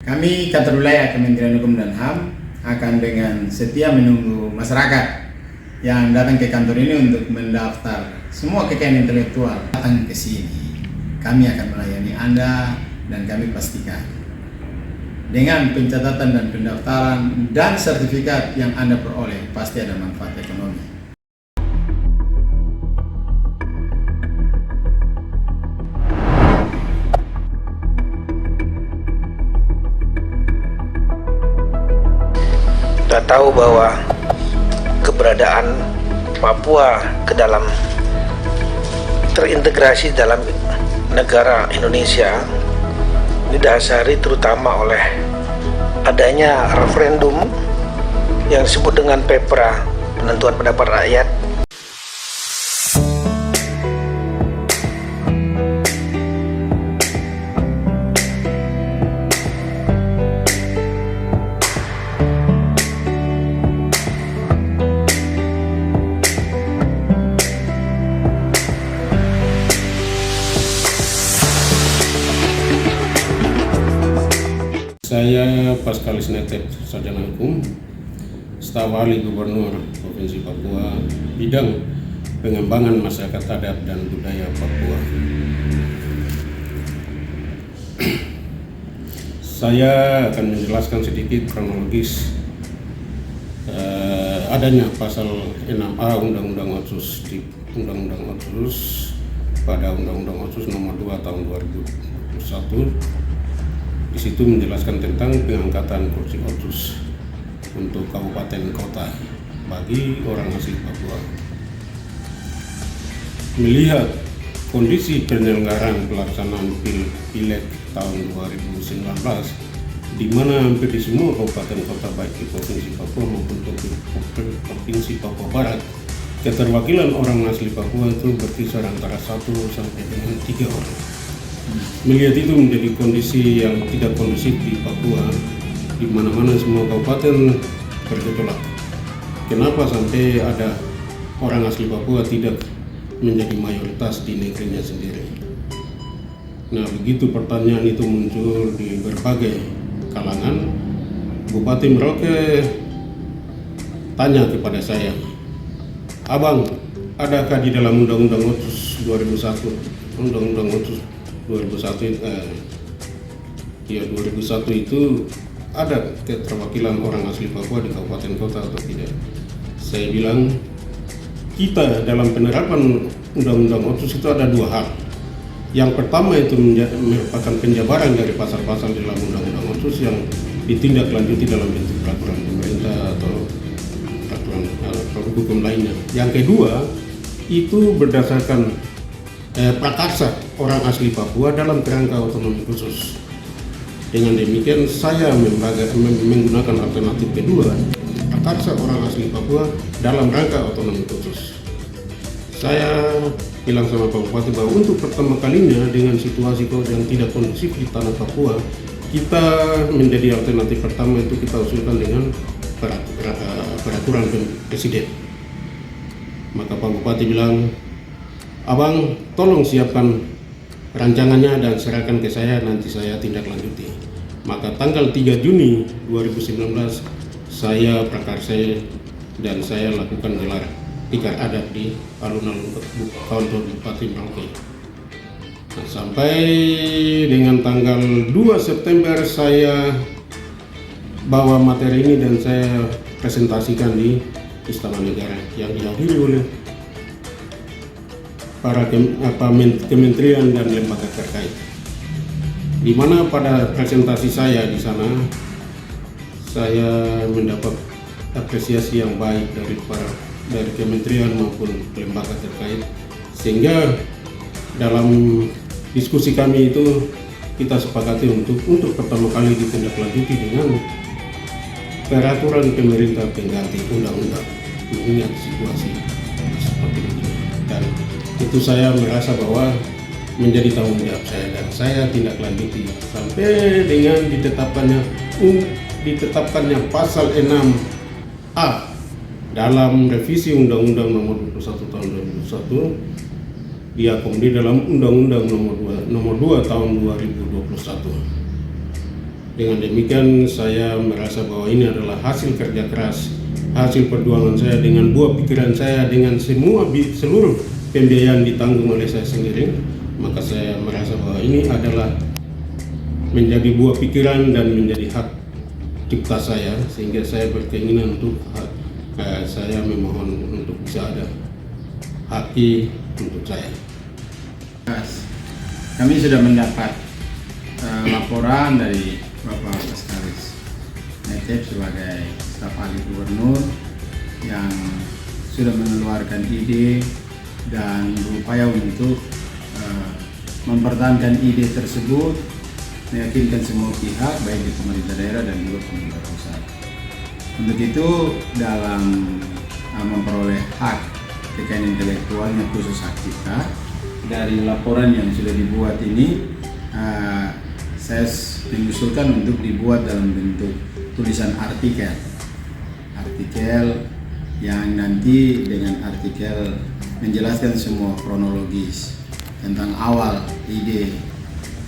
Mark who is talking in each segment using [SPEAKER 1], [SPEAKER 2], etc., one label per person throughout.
[SPEAKER 1] Kami kantor wilayah Kementerian Hukum dan HAM akan dengan setia menunggu masyarakat yang datang ke kantor ini untuk mendaftar semua kekayaan intelektual. Datang ke sini, kami akan melayani Anda dan kami pastikan dengan pencatatan dan pendaftaran dan sertifikat yang Anda peroleh pasti ada manfaat ekonomi.
[SPEAKER 2] Kita tahu bahwa keberadaan Papua ke dalam terintegrasi dalam negara Indonesia didasari terutama oleh adanya referendum yang disebut dengan PEPRA, penentuan pendapat rakyat.
[SPEAKER 3] Saya Paskalis Netet, Sarjana Hukum, Staf Ahli Gubernur Provinsi Papua, bidang pengembangan masyarakat adat dan budaya Papua. Saya akan menjelaskan sedikit kronologis adanya pasal 6A Undang-Undang Otsus pada Undang-Undang Otsus nomor 2 tahun 2021. Di situ menjelaskan tentang pengangkatan kursi Otsus untuk kabupaten kota bagi orang asli Papua. Melihat kondisi penyelenggaraan pelaksanaan Pileg tahun 2019, di mana hampir di semua kabupaten kota baik di Provinsi Papua maupun Provinsi Papua Barat, keterwakilan orang asli Papua itu berkisar antara 1 sampai dengan 3 orang. Melihat itu menjadi kondisi yang tidak kondusif di Papua, di mana-mana semua kabupaten bergejolak. Kenapa sampai ada orang asli Papua tidak menjadi mayoritas di negerinya sendiri? Nah, begitu pertanyaan itu muncul di berbagai kalangan, Bupati Merauke tanya kepada saya, "Abang, adakah di dalam Undang-Undang Otsus 2001, Undang-Undang Otsus 2001 itu ada keterwakilan orang asli Papua di kabupaten kota atau tidak?" Saya bilang, kita dalam penerapan Undang-Undang Otsus itu ada 2 hal. Yang pertama itu merupakan penjabaran dari pasal-pasal dalam Undang-Undang Otsus yang ditindaklanjuti dalam bentuk peraturan pemerintah atau peraturan hukum lainnya. Yang kedua, itu berdasarkan prakarsa orang asli Papua dalam kerangka otonomi khusus. Dengan demikian saya menggunakan alternatif kedua, prakarsa orang asli Papua dalam rangka otonomi khusus. Saya bilang sama Pak Bupati bahwa untuk pertama kalinya dengan situasi yang tidak kondusif di tanah Papua, kita menjadi alternatif pertama itu kita usulkan dengan peraturan presiden. Maka Pak Bupati bilang, "Abang, tolong siapkan rancangannya dan serahkan ke saya, nanti saya tindak lanjuti." Maka tanggal 3 Juni 2019 saya prakarsa dan saya lakukan gelar tikar adat di alun-alun kantor Bupati Merauke. Nah, sampai dengan tanggal 2 September saya bawa materi ini dan saya presentasikan di Istana Negara yang dihadiri oleh para kementerian dan lembaga terkait. Di mana pada presentasi saya di sana saya mendapat apresiasi yang baik dari kementerian maupun lembaga terkait, sehingga dalam diskusi kami itu kita sepakati untuk pertama kali ditindaklanjuti dengan peraturan pemerintah pengganti undang-undang mengingat situasi seperti ini. Dan itu saya merasa bahwa menjadi tanggung jawab saya dan saya tindak lanjuti sampai dengan ditetapkannya pasal 6A dalam revisi Undang-Undang Nomor 21 Tahun 2001, diakomodir dalam Undang-Undang Nomor 2 Tahun 2021. Dengan demikian saya merasa bahwa ini adalah hasil kerja keras, hasil perjuangan saya dengan buah pikiran saya, dengan seluruh pembiayaan ditanggung oleh saya sendiri. Maka saya merasa bahwa ini adalah menjadi buah pikiran dan menjadi hak cipta saya, sehingga saya berkeinginan untuk saya memohon untuk bisa ada haki untuk saya.
[SPEAKER 1] Kami sudah mendapat laporan dari Bapak Sekretaris Netep sebagai staf ahli gubernur yang sudah mengeluarkan ide dan berupaya untuk mempertahankan ide tersebut, meyakinkan semua pihak baik di pemerintah daerah dan juga pemerintah pusat. Untuk itu dalam memperoleh hak kekayaan intelektualnya khusus hak cipta, dari laporan yang sudah dibuat ini saya mengusulkan untuk dibuat dalam bentuk tulisan artikel yang nanti dengan artikel menjelaskan semua kronologis tentang awal ide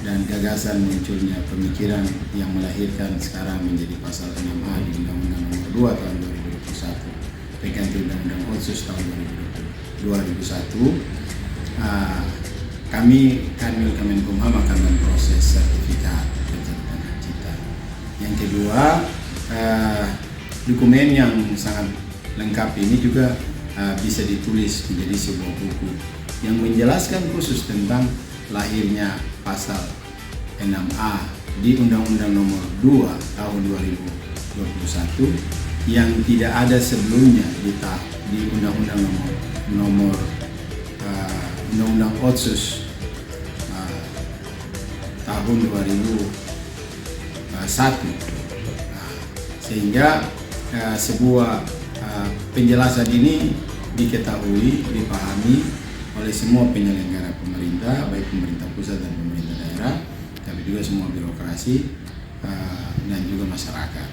[SPEAKER 1] dan gagasan munculnya pemikiran yang melahirkan sekarang menjadi pasal 6A di Undang-Undang Nomor 2 Tahun 2021 pengganti Undang-Undang Otsus tahun 2001. Kami Kanwil Kemenkumham akan memproses sertifikat pencatatan hak cipta. Yang kedua, dokumen yang sangat lengkap ini juga bisa ditulis menjadi sebuah buku yang menjelaskan khusus tentang lahirnya pasal 6A di Undang-Undang Nomor 2 Tahun 2021 yang tidak ada sebelumnya di Undang-Undang Nomor Undang-Undang Otsus tahun 2001, sehingga sebuah penjelasan ini diketahui, dipahami oleh semua penyelenggara pemerintah, baik pemerintah pusat dan pemerintah daerah, tapi juga semua birokrasi dan juga masyarakat.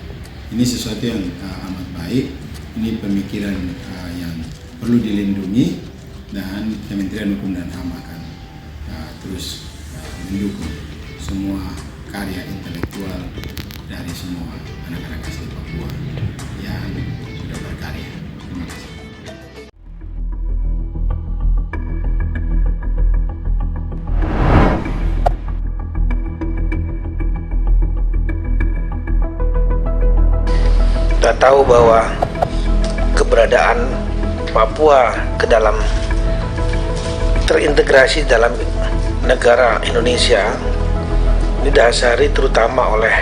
[SPEAKER 1] Ini sesuatu yang amat baik. Ini pemikiran yang perlu dilindungi, dan Kementerian Hukum dan HAM akan terus mendukung semua karya intelektual dari semua anak-anak asli Papua yang sudah berkarya. Terima kasih.
[SPEAKER 2] Kita tahu bahwa keberadaan Papua ke dalam terintegrasi dalam negara Indonesia didasari terutama oleh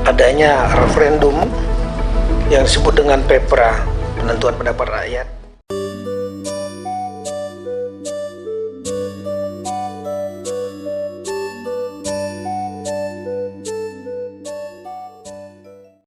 [SPEAKER 2] adanya referendum yang disebut dengan PEPRA, penentuan pendapat rakyat.